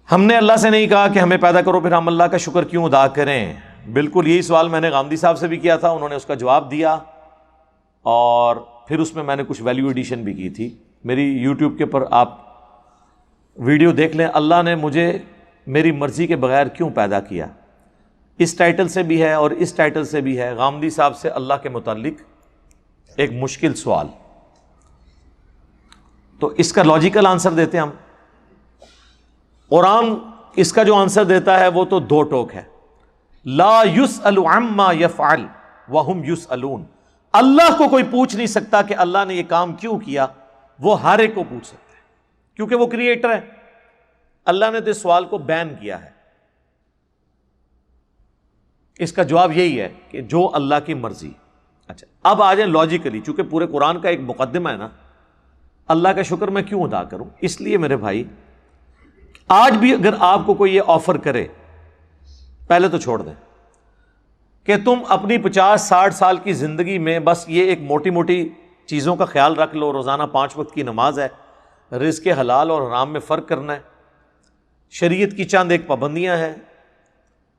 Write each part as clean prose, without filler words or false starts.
ہم نے اللہ سے نہیں کہا کہ ہمیں پیدا کرو پھر ہم اللہ کا شکر کیوں ادا کریں. بالکل یہی سوال میں نے غامدی صاحب سے بھی کیا تھا, انہوں نے اس کا جواب دیا اور پھر اس میں نے کچھ ویلیو ایڈیشن بھی کی تھی. میری یوٹیوب کے اوپر آپ ویڈیو دیکھ لیں, اللہ نے مجھے میری مرضی کے بغیر کیوں پیدا کیا. اس ٹائٹل سے بھی ہے اور اس ٹائٹل سے بھی ہے, غامدی صاحب سے اللہ کے متعلق ایک مشکل سوال. تو اس کا لاجیکل آنسر دیتے ہیں ہم. قرآن اس کا جو آنسر دیتا ہے وہ تو دو ٹوک ہے. لا یسأل عما یفعل وہم یسألون. اللہ کو کوئی پوچھ نہیں سکتا کہ اللہ نے یہ کام کیوں کیا, وہ ہر ایک کو پوچھ سکتا ہے کیونکہ وہ کریٹر ہے. اللہ نے تو اس سوال کو بین کیا ہے. اس کا جواب یہی ہے کہ جو اللہ کی مرضی. اچھا اب آ جائیں لاجیکلی, چونکہ پورے قرآن کا ایک مقدمہ ہے نا, اللہ کا شکر میں کیوں ادا کروں. اس لیے میرے بھائی آج بھی اگر آپ کو کوئی یہ آفر کرے, پہلے تو چھوڑ دیں کہ تم اپنی 50-60 سال کی زندگی میں بس یہ ایک موٹی موٹی چیزوں کا خیال رکھ لو, روزانہ 5 وقت کی نماز ہے, رزق حلال اور حرام میں فرق کرنا ہے, شریعت کی چند ایک پابندیاں ہیں,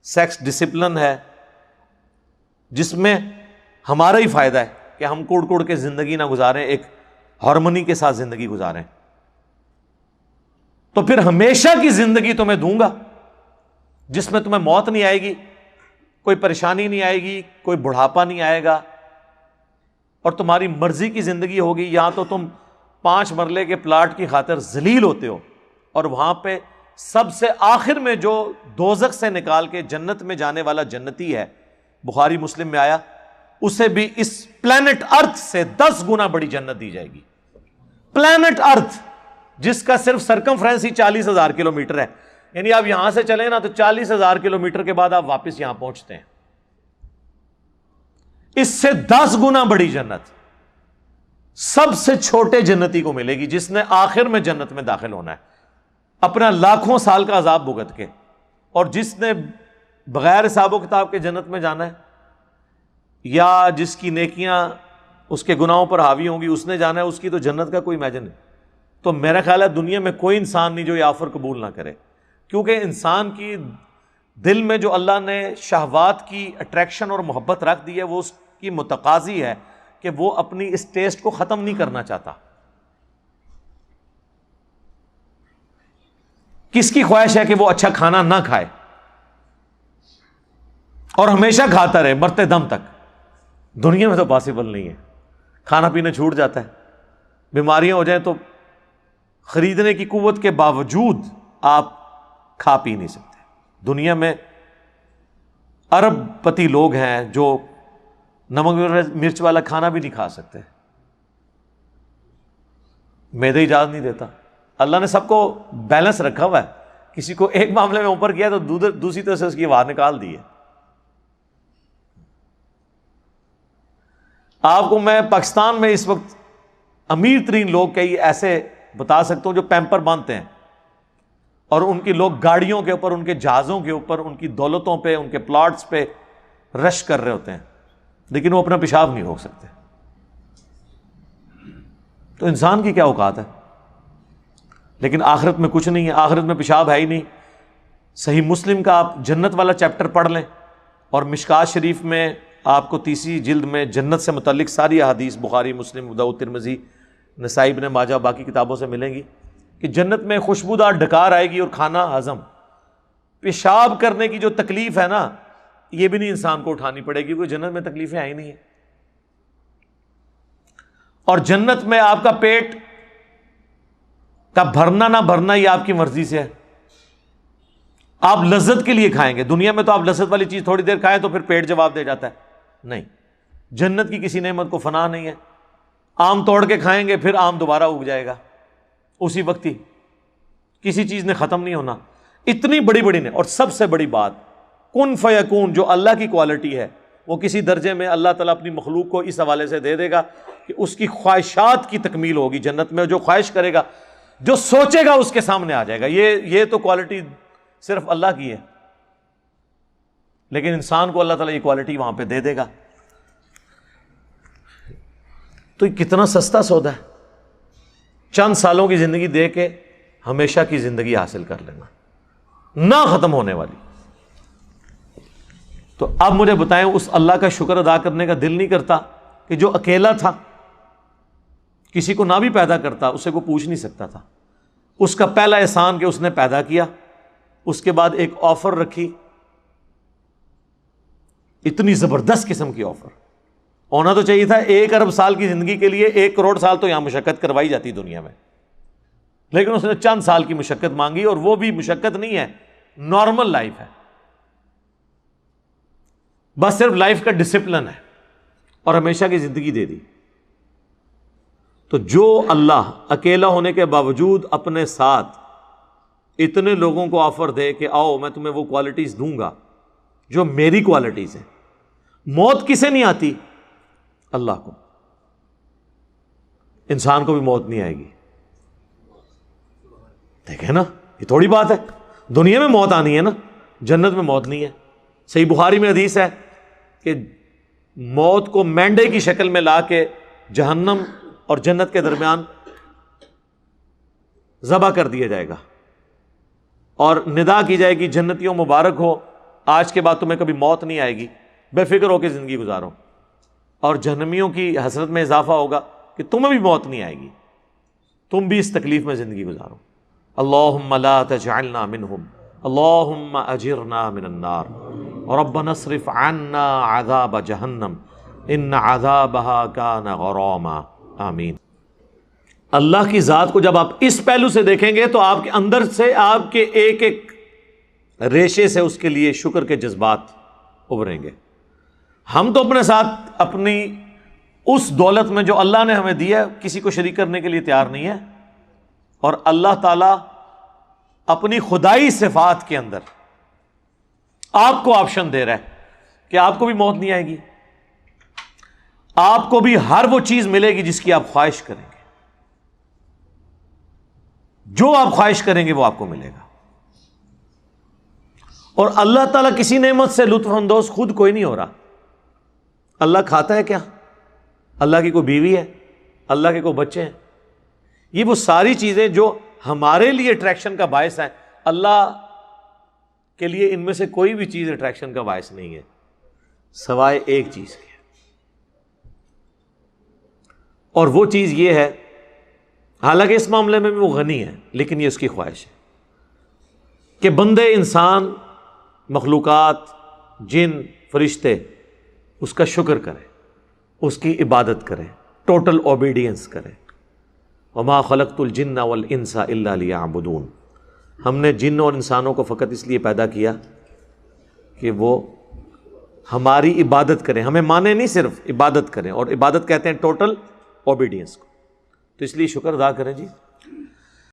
سیکس ڈسپلن ہے جس میں ہمارا ہی فائدہ ہے کہ ہم کوڑ کوڑ کے زندگی نہ گزاریں, ایک ہارمونی کے ساتھ زندگی گزاریں. تو پھر ہمیشہ کی زندگی تمہیں دوں گا جس میں تمہیں موت نہیں آئے گی, کوئی پریشانی نہیں آئے گی, کوئی بڑھاپا نہیں آئے گا, اور تمہاری مرضی کی زندگی ہوگی. یہاں تو تم 5 مرلے کے پلاٹ کی خاطر ذلیل ہوتے ہو, اور وہاں پہ سب سے آخر میں جو دوزخ سے نکال کے جنت میں جانے والا جنتی ہے, بخاری مسلم میں آیا, اسے بھی اس پلانٹ ارتھ سے 10 گنا بڑی جنت دی جائے گی. پلانٹ ارتھ جس کا صرف سرکمفرنس ہی 40,000 کلومیٹر ہے, یعنی آپ یہاں سے چلیں نا تو 40,000 کلومیٹر کے بعد آپ واپس یہاں پہنچتے ہیں. اس سے 10 گنا بڑی جنت سب سے چھوٹے جنتی کو ملے گی جس نے آخر میں جنت میں داخل ہونا ہے اپنا لاکھوں سال کا عذاب بھگت کے, اور جس نے بغیر حساب و کتاب کے جنت میں جانا ہے, یا جس کی نیکیاں اس کے گناہوں پر حاوی ہوں گی اس نے جانا ہے, اس کی تو جنت کا کوئی امیجن نہیں. تو میرا خیال ہے دنیا میں کوئی انسان نہیں جو یہ آفر قبول نہ کرے, کیونکہ انسان کی دل میں جو اللہ نے شہوات کی اٹریکشن اور محبت رکھ دی ہے وہ اس کی متقاضی ہے کہ وہ اپنی اس ٹیسٹ کو ختم نہیں کرنا چاہتا. کس کی خواہش ہے کہ وہ اچھا کھانا نہ کھائے اور ہمیشہ کھاتا رہے مرتے دم تک؟ دنیا میں تو پاسبل نہیں ہے. کھانا پینا چھوٹ جاتا ہے, بیماریاں ہو جائیں تو خریدنے کی قوت کے باوجود آپ کھا پی نہیں سکتے. دنیا میں ارب پتی لوگ ہیں جو نمک مرچ والا کھانا بھی نہیں کھا سکتے, معدہ اجازت نہیں دیتا. اللہ نے سب کو بیلنس رکھا ہوا ہے, کسی کو ایک معاملے میں اوپر کیا تو دوسری طرف سے اس کی آواز نکال دی ہے. آپ کو میں پاکستان میں اس وقت امیر ترین لوگ کئی ایسے بتا سکتا ہوں جو پیمپر باندھتے ہیں, اور ان کی لوگ گاڑیوں کے اوپر, ان کے جہازوں کے اوپر, ان کی دولتوں پہ, ان کے پلاٹس پہ رش کر رہے ہوتے ہیں, لیکن وہ اپنا پیشاب نہیں روک سکتے. تو انسان کی کیا اوقات ہے؟ لیکن آخرت میں کچھ نہیں ہے, آخرت میں پیشاب ہے ہی نہیں. صحیح مسلم کا آپ جنت والا چیپٹر پڑھ لیں, اور مشکات شریف میں آپ کو 30 جلد میں جنت سے متعلق ساری احادیث بخاری, مسلم, ابو داؤد, ترمذی, نسائی, ابن ماجہ, باقی کتابوں سے ملیں گی کہ جنت میں خوشبودار ڈکار آئے گی اور کھانا ہضم. پیشاب کرنے کی جو تکلیف ہے نا یہ بھی نہیں انسان کو اٹھانی پڑے گی, کیونکہ جنت میں تکلیفیں آئی نہیں ہیں. اور جنت میں آپ کا پیٹ کا بھرنا نہ بھرنا یہ آپ کی مرضی سے ہے. آپ لذت کے لیے کھائیں گے, دنیا میں تو آپ لذت والی چیز تھوڑی دیر کھائیں تو پھر پیٹ جواب دے جاتا ہے. نہیں, جنت کی کسی نعمت کو فنا نہیں ہے. آم توڑ کے کھائیں گے پھر آم دوبارہ اگ جائے گا اسی وقت ہی, کسی چیز نے ختم نہیں ہونا. اتنی بڑی بڑی نے, اور سب سے بڑی بات کن فیکون جو اللہ کی کوالٹی ہے وہ کسی درجے میں اللہ تعالیٰ اپنی مخلوق کو اس حوالے سے دے دے گا کہ اس کی خواہشات کی تکمیل ہوگی جنت میں. جو خواہش کرے گا, جو سوچے گا اس کے سامنے آ جائے گا. یہ تو کوالٹی صرف اللہ کی ہے, لیکن انسان کو اللہ تعالیٰ یہ کوالٹی وہاں پہ دے دے گا. تو یہ کتنا سستا سودا ہے, چند سالوں کی زندگی دے کے ہمیشہ کی زندگی حاصل کر لینا. نہ ختم ہونے والی. تو اب مجھے بتائیں اس اللہ کا شکر ادا کرنے کا دل نہیں کرتا کہ جو اکیلا تھا, کسی کو نہ بھی پیدا کرتا, اسے کوئی پوچھ نہیں سکتا تھا. اس کا پہلا احسان کہ اس نے پیدا کیا, اس کے بعد ایک آفر رکھی, اتنی زبردست قسم کی آفر. ہونا تو چاہیے تھا 1 ارب سال کی زندگی کے لیے 1 کروڑ سال تو یہاں مشقت کروائی جاتی دنیا میں, لیکن اس نے چند سال کی مشقت مانگی, اور وہ بھی مشقت نہیں ہے, نارمل لائف ہے, بس صرف لائف کا ڈسپلن ہے, اور ہمیشہ کی زندگی دے دی. تو جو اللہ اکیلا ہونے کے باوجود اپنے ساتھ اتنے لوگوں کو آفر دے کہ آؤ میں تمہیں وہ کوالٹیز دوں گا جو میری کوالٹیز ہیں. موت کسے نہیں آتی؟ اللہ کو. انسان کو بھی موت نہیں آئے گی. دیکھیں نا, یہ تھوڑی بات ہے. دنیا میں موت آنی ہے نا, جنت میں موت نہیں ہے. صحیح بخاری میں حدیث ہے کہ موت کو مینڈے کی شکل میں لا کے جہنم اور جنت کے درمیان ذبح کر دیا جائے گا, اور ندا کی جائے گی جنتیوں مبارک ہو, آج کے بعد تمہیں کبھی موت نہیں آئے گی, بے فکر ہو کے زندگی گزارو. اور جہنمیوں کی حسرت میں اضافہ ہوگا کہ تمہیں بھی موت نہیں آئے گی, تم بھی اس تکلیف میں زندگی گزارو. اللہم لا تجعلنا منہم, اللہم اجرنا من النار, ربنا اصرف عنا عذاب جہنم ان عذابها کان غراما. آمین. اللہ کی ذات کو جب آپ اس پہلو سے دیکھیں گے تو آپ کے اندر سے, آپ کے ایک ایک ریشے سے اس کے لیے شکر کے جذبات ابھریں گے. ہم تو اپنے ساتھ اپنی اس دولت میں جو اللہ نے ہمیں دی ہے کسی کو شریک کرنے کے لیے تیار نہیں ہے, اور اللہ تعالی اپنی خدائی صفات کے اندر آپ کو آپشن دے رہا ہے کہ آپ کو بھی موت نہیں آئے گی, آپ کو بھی ہر وہ چیز ملے گی جس کی آپ خواہش کریں گے. جو آپ خواہش کریں گے وہ آپ کو ملے گا. اور اللہ تعالیٰ کسی نعمت سے لطف اندوز خود کوئی نہیں ہو رہا. اللہ کھاتا ہے کیا؟ اللہ کی کوئی بیوی ہے؟ اللہ کے کوئی بچے ہیں؟ یہ وہ ساری چیزیں جو ہمارے لیے اٹریکشن کا باعث ہے, اللہ کے لیے ان میں سے کوئی بھی چیز اٹریکشن کا باعث نہیں ہے سوائے ایک چیز کے, اور وہ چیز یہ ہے, حالانکہ اس معاملے میں بھی وہ غنی ہے, لیکن یہ اس کی خواہش ہے کہ بندے, انسان, مخلوقات, جن, فرشتے اس کا شکر کریں, اس کی عبادت کریں, ٹوٹل اوبیڈینس کریں. وما خلقت الجن والانس الا لیعبدون. ہم نے جن اور انسانوں کو فقط اس لیے پیدا کیا کہ وہ ہماری عبادت کریں, ہمیں مانے نہیں, صرف عبادت کریں, اور عبادت کہتے ہیں ٹوٹل اوبیڈینس کو. تو اس لیے شکر ادا کریں جی.